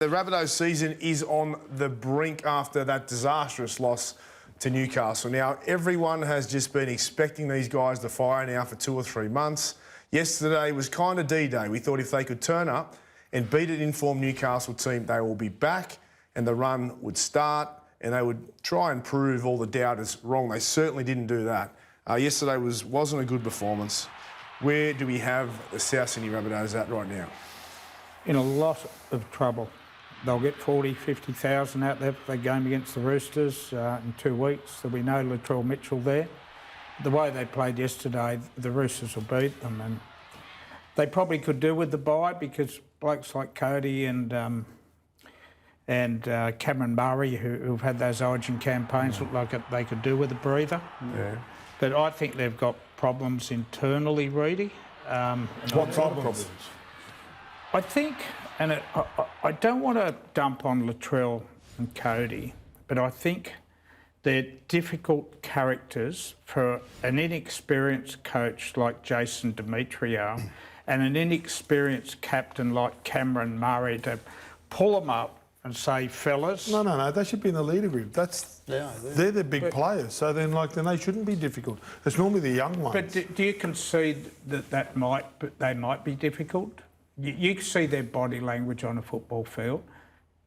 The Rabbitohs season is on the brink after that disastrous loss to Newcastle. Now, everyone has just been expecting these guys to fire now for 2 or 3 months. Yesterday was kind of D-Day. We thought if they could turn up and beat an informed Newcastle team, they will be back and the run would start and they would try and prove all the doubters wrong. They certainly didn't do that. Yesterday wasn't a good performance. Where do we have the South Sydney Rabbitohs at right now? In a lot of trouble. They'll get 40, 50,000 out there for their game against the Roosters in 2 weeks. There'll be no Latrell Mitchell there. The way they played yesterday, the Roosters will beat them. And they probably could do with the bye because blokes like Cody and Cameron Murray, who've had those Origin campaigns, look like they could do with a breather. Yeah. But I think they've got problems internally, Reedy. What problems? I think, and I don't want to dump on Latrell and Cody, but I think they're difficult characters for an inexperienced coach like Jason Demetriou and an inexperienced captain like Cameron Murray to pull them up and say, fellas... No, they should be in the leader group. They're the big players, so then they shouldn't be difficult. It's normally the young ones. But do you concede that they might be difficult? You see their body language on a football field.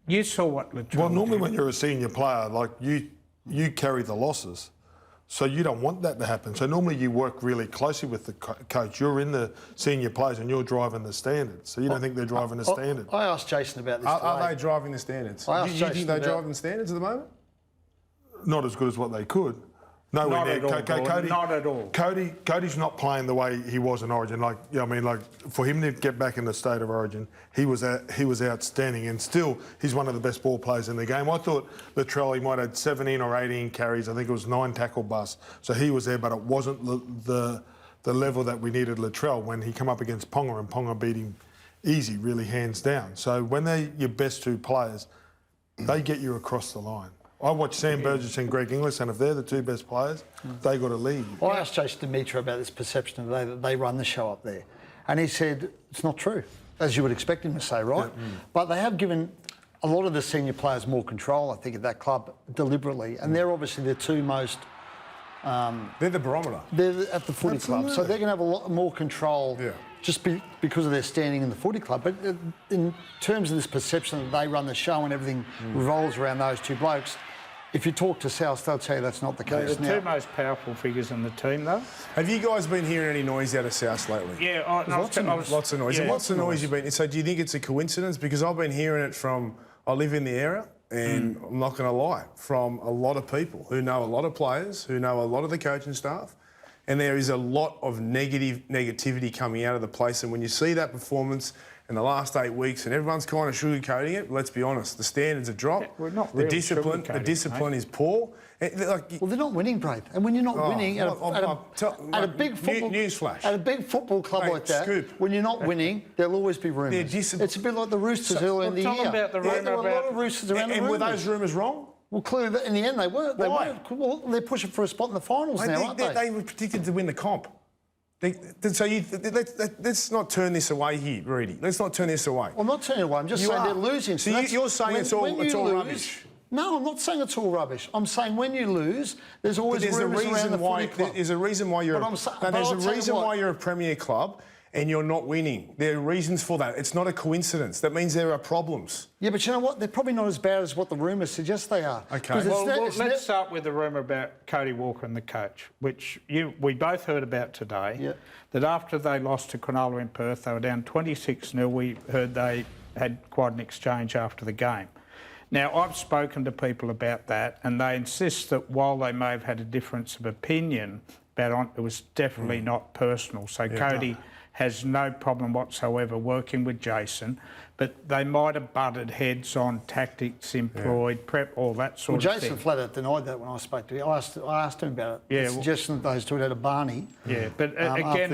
You saw what Latrell Well, normally did. when you're a senior player, like you carry the losses, so you don't want that to happen. So normally you work really closely with the coach. You're in the senior players and you're driving the standards. So you don't think they're driving the standards. I asked Jason about this Are they driving the standards? Do you think they're driving the standards at the moment? Not as good as what they could. Not at all. Cody's not playing the way he was in Origin. For him to get back in the state of Origin, he was outstanding, and still he's one of the best ball players in the game. I thought Latrell, he might have had 17 or 18 carries. I think it was 9 tackle busts. So he was there, but it wasn't the level that we needed Latrell when he came up against Ponga, and Ponga beat him easy, really hands down. So when they're your best 2 players, they get you across the line. I watch Sam Burgess and Greg Inglis, and if they're the 2 best players, they got to lead. I asked Jason Demetriou about this perception today that they run the show up there, and he said it's not true, as you would expect him to say, right? Yeah. But they have given a lot of the senior players more control, I think, at that club deliberately, and they're obviously the 2 most... they're the barometer. They're at the footy club, so they're going to have a lot more control just because of their standing in the footy club. But in terms of this perception that they run the show and everything revolves around those 2 blokes, if you talk to South, they'll tell you that's not the case. The 2 most powerful figures in the team, though. Have you guys been hearing any noise out of South lately? Yeah, lots of noise. Yeah, and what's the noise you've been... So do you think it's a coincidence? Because I've been hearing it from... I live in the area, and I'm not going to lie, from a lot of people who know a lot of players, who know a lot of the coaching staff, and there is a lot of negativity coming out of the place. And when you see that performance in the last 8 weeks, and everyone's kind of sugarcoating it, let's be honest, the standards have dropped. Yeah, we're not really the discipline is poor. Well, they're not winning, Braith. And when you're not winning at a big football... Newsflash. At a big football club like that, when you're not winning, there'll always be rumours. It's a bit like the Roosters earlier in the year. About the rumour there were a lot of Roosters around the rumours. And were those rumours wrong? Well, clearly, in the end, they weren't. Why? Well, they're pushing for a spot in the finals now, aren't they? They were predicted to win the comp. Let's not turn this away here, Reedy. Let's not turn this away. Well, I'm not turning it away. I'm just saying they're losing. So you're saying it's all rubbish? No, I'm not saying it's all rubbish. I'm saying when you lose, there's always rumours around the footy club. There's a reason why you're... why you're a premier club and you're not winning. There are reasons for that. It's not a coincidence. That means there are problems. Yeah, but you know what? They're probably not as bad as what the rumours suggest they are. OK. Let's start with the rumour about Cody Walker and the coach, which we both heard about today, that after they lost to Cronulla in Perth, they were down 26-0. We heard they had quite an exchange after the game. Now, I've spoken to people about that, and they insist that while they may have had a difference of opinion about it, was definitely not personal. So Cody has no problem whatsoever working with Jason, but they might have butted heads on tactics employed, prep, all that sort of thing. Well, Jason flat out denied that when I spoke to him. I asked him about it. The suggestion that those 2 had a Barney. Yeah, but again,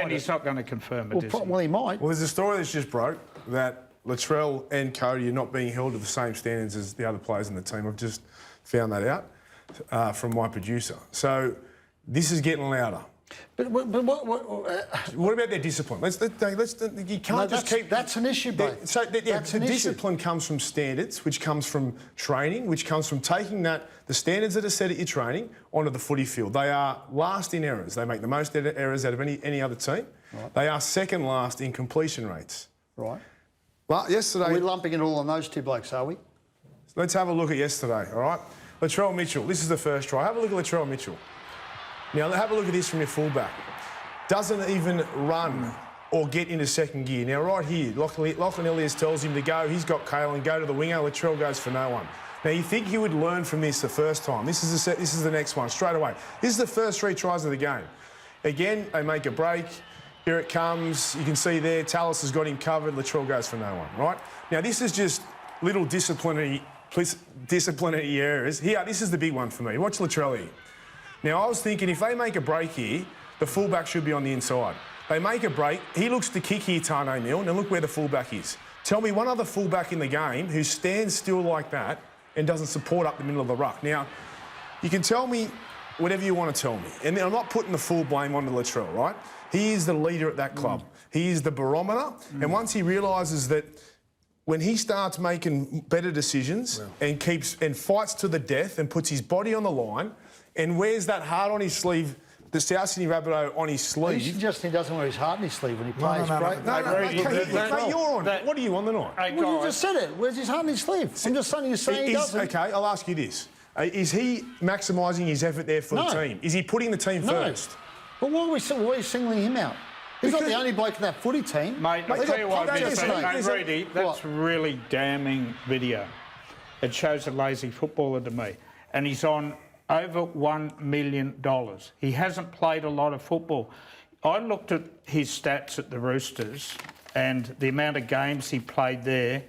he's not going to confirm it, is he? Well, he might. Well, there's a story that's just broke that Latrell and Cody are not being held to the same standards as the other players in the team. I've just found that out from my producer. So this is getting louder. But what What about their discipline? You can't just keep. that's an issue, mate. So That's the an issue. discipline comes from standards, which comes from training, which comes from taking the standards that are set at your training onto the footy field. They are last in errors. They make the most errors out of any other team. Right. They are second last in completion rates. Right. Well, yesterday. We're lumping it all on those two blokes, are we? Let's have a look at yesterday, all right? Latrell Mitchell, this is the first try. Have a look at Latrell Mitchell. Now, have a look at this from your fullback. Doesn't even run or get into second gear. Now, right here, Lachlan Ilias tells him to go. He's got Kalen, go to the winger. Latrell goes for no one. Now, you think he would learn from this the first time. This is the next one, straight away. This is the first 3 tries of the game. Again, they make a break. Here it comes. You can see there, Tallis has got him covered. Latrell goes for no one, right? Now, this is just little disciplinary errors. Here, this is the big one for me. Watch Latrell here. Now, I was thinking if they make a break here, the fullback should be on the inside. They make a break. He looks to kick here, Tane Milne, and look where the fullback is. Tell me one other fullback in the game who stands still like that and doesn't support up the middle of the ruck. Now, you can tell me whatever you want to tell me. And I'm not putting the full blame onto Latrell, right? He is the leader at that club. He is the barometer. And once he realises that when he starts making better decisions and fights to the death and puts his body on the line and wears that heart on his sleeve, the South Sydney Rabbitoh on his He's sleeve. suggesting he doesn't wear his heart on his sleeve when he plays. No, mate, you're on. What are you on tonight? Hey, Well, you guys, just said it. Where's his heart on his sleeve? I'm just saying you're saying he doesn't. Okay, I'll ask you this. Is he maximising his effort there for the No. team? Is he putting the team No. first? But why are we singling him out? He's not Because- the only bloke in that footy team. Mate, I'll They tell got you what, punches there's Vince, a- and Reedy, that's What? really damning video. It shows a lazy footballer to me. And he's on over $1 million. He hasn't played a lot of football. I looked at his stats at the Roosters and the amount of games he played there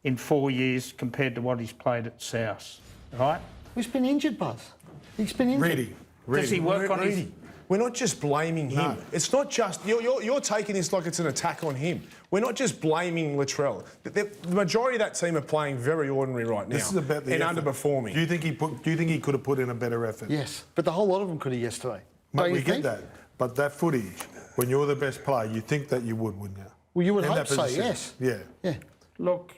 in 4 years compared to what he's played at South, right? He's been injured, Buzz. He's been injured. Does he work on his... Reedy, we're not just blaming him. It's not just... You're taking this like it's an attack on him. We're not just blaming Latrell. The majority of that team are playing very ordinary right now. This is about the and effort. underperforming. Do you think he could have put in a better effort? Yes, but the whole lot of them could have yesterday. Mate, Don't we you get think? that. But that footage, when you're the best player, you think that you would, wouldn't you? Well, you would In hope that so, position. yes. Yeah. Yeah. Look,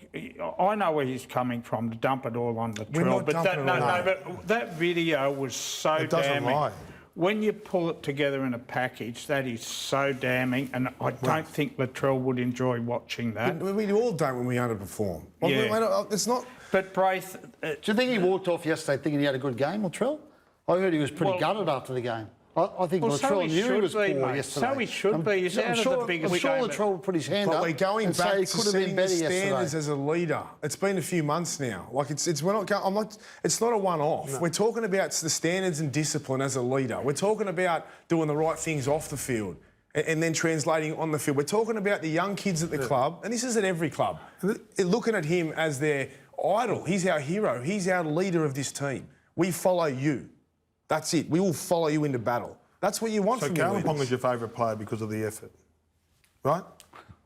I know where he's coming from to dump it all on Latrell, We're not but dumping it all. but that video was so It doesn't damning. lie. When you pull it together in a package, that is so damning, and I don't think Latrell would enjoy watching that. We all don't when we underperform. Yeah. It's not... But Braith, Do you think he walked off yesterday thinking he had a good game, Latrell? I heard he was pretty Well- gutted after the game. I think Well, so Latrell he knew he should was be, poor mate. yesterday. So he should be. He's out of the biggest I'm sure game. Latrell would put his hand But up we're going and back say he to could have been setting the better standards yesterday. as a leader. It's been a few months now. Like we're not going. I'm not. It's not a one-off. We're talking about the standards and discipline as a leader. We're talking about doing the right things off the field and then translating on the field. We're talking about the young kids at the club, and this is at every club. Looking at him as their idol. He's our hero. He's our leader of this team. We follow you. That's it. We will follow you into battle. That's what you want So from your Kalen Pong leaders. is your favourite player because of the effort, right?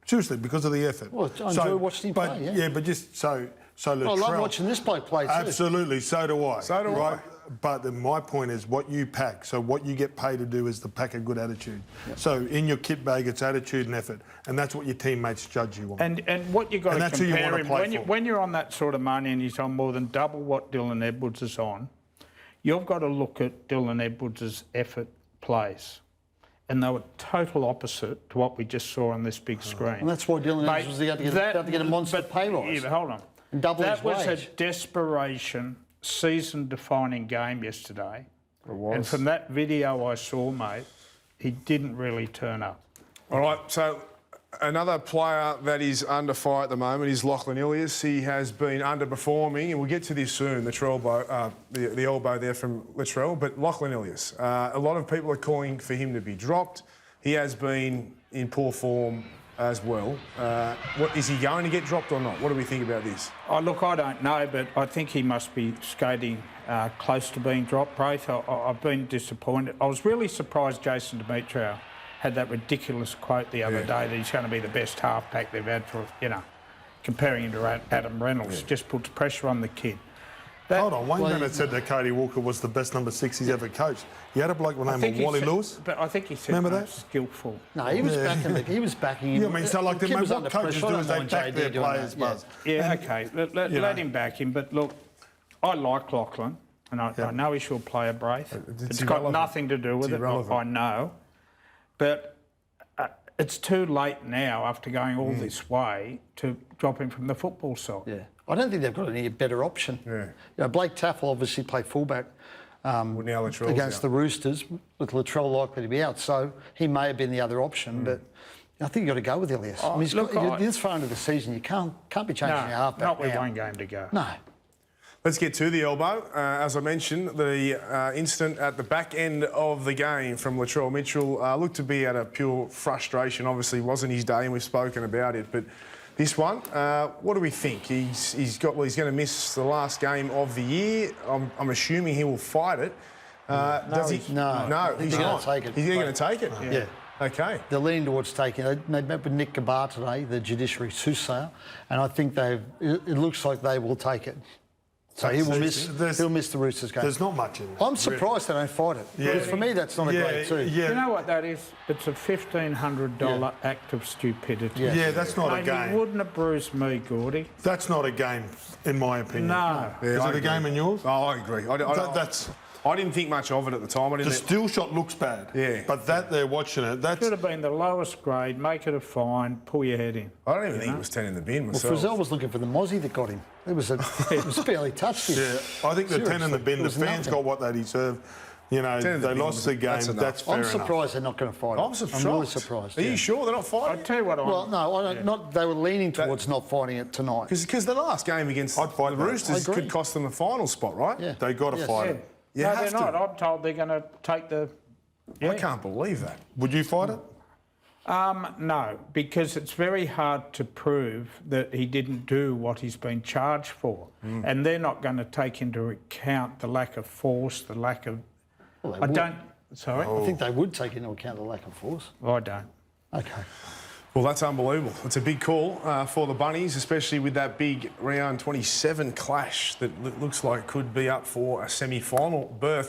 Seriously, because of the effort. Well, I enjoy watching him but, play, yeah. but just so Latrell... I love watching this bloke play too. Absolutely, so do I. So do right? I. But then my point is what you pack. So what you get paid to do is to pack a good attitude. So in your kit bag, it's attitude and effort, and that's what your teammates judge you on. and what you've got And to that's who you compare wanna him play for. when you're on that sort of money and he's on more than double what Dylan Edwards is on, you've got to look at Dylan Edwards' effort plays. And they were total opposite to what we just saw on this big screen. And that's why Dylan Mate, Edwards was about to get a monster pay rise. Yeah, but hold on. And double that his was wage. a desperation, season-defining game yesterday. It was. And from that video I saw, mate, he didn't really turn up. All right, so another player that is under fire at the moment is Lachlan Ilias. He has been underperforming, and we'll get to this soon, the elbow there from Latrell, but Lachlan Ilias. A lot of people are calling for him to be dropped. He has been in poor form as well. Is he going to get dropped or not? What do we think about this? Oh, look, I don't know, but I think he must be skating close to being dropped, Braith. I've been disappointed. I was really surprised Jason Demetriou had that ridiculous quote the other day that he's going to be the best halfback they've had for, comparing him to Adam Reynolds. Just puts pressure on the kid. Hold on, Wayne Bennett said that Cody Walker was the best number 6 he's ever coached. He had a bloke by the name of Wally Lewis. But I think he said Remember that? most skillful. No, he was backing him. Yeah, I mean, so like, Kim mate, was what under coaches pressure. do I is don't they mind back JD their doing players, that, Buzz. Yeah, okay. Let him back him. But look, I like Lachlan, and I know he should play a Braith. It's got irrelevant. nothing to do with it. irrelevant. I know, but it's too late now after going all this way to drop him from the football side. Yeah. I don't think they've got any better option. Yeah. You know, Blake Taffel obviously played fullback Now Latrell's against out. the Roosters, with Latrell likely to be out, so he may have been the other option, but I think you've got to go with Elias. I mean, he's look, this far into the season, you can't be changing your halfback not with now. one game to go. No. Let's get to the elbow. As I mentioned, the incident at the back end of the game from Latrell Mitchell looked to be at a pure frustration. Obviously, wasn't his day, and we've spoken about it. But this one, what do we think? He's going to miss the last game of the year. I'm assuming he will fight it. Does he? No. No, I think he's they're gonna not. take it. He's going to take it. Yeah. Okay. They're leaning towards taking it. They met with Nick Gabar today, the judiciary soothsayer, and I think it looks like they will take it. So he'll miss the Roosters game. There's not much in it. I'm surprised they don't fight it. Yeah. Because for me, that's not a grade two. Yeah, You know what that is? It's a $1,500 act of stupidity. Yeah. yeah, that's not a Maybe game. wouldn't have bruised me, Gordy. That's not a game, in my opinion. No. Is I it a agree. game in yours? Oh, I agree. That's I didn't think much of it at the time. I the didn't. still shot looks bad. Yeah. But that they're watching it. That's Should have been the lowest grade, make it a fine, pull your head in. I don't even think it was 10 in the bin Well, myself. Frizzell was looking for the Mozzie that got him. It was barely touched him. yeah. I think the 10 in the Seriously, bin. it The was fans nothing. got what they deserve. You know, 10 in the they bin, lost the game. that's That's, enough. fair I'm enough. surprised they're not going to fight it. I'm shocked. I'm really surprised. Are yeah. you sure they're not I'll fighting? tell you what Well, no, I don't, not. They were leaning towards not fighting it tonight. Because the last game against I'd fight the that. Roosters I agree. could cost them a final spot, right? Yeah. They got to Yes. fight Yeah. it. You No, have they're to. not. I'm told they're going to take the... Yeah. I can't believe that. Would you fight it? No, because it's very hard to prove that he didn't do what he's been charged for. And they're not going to take into account the lack of force, the lack of... Well, they I would. don't... Sorry? I think they would take into account the lack of force. I don't. Okay. Well, that's unbelievable. It's a big call for the Bunnies, especially with that big round 27 clash that looks like could be up for a semi-final berth.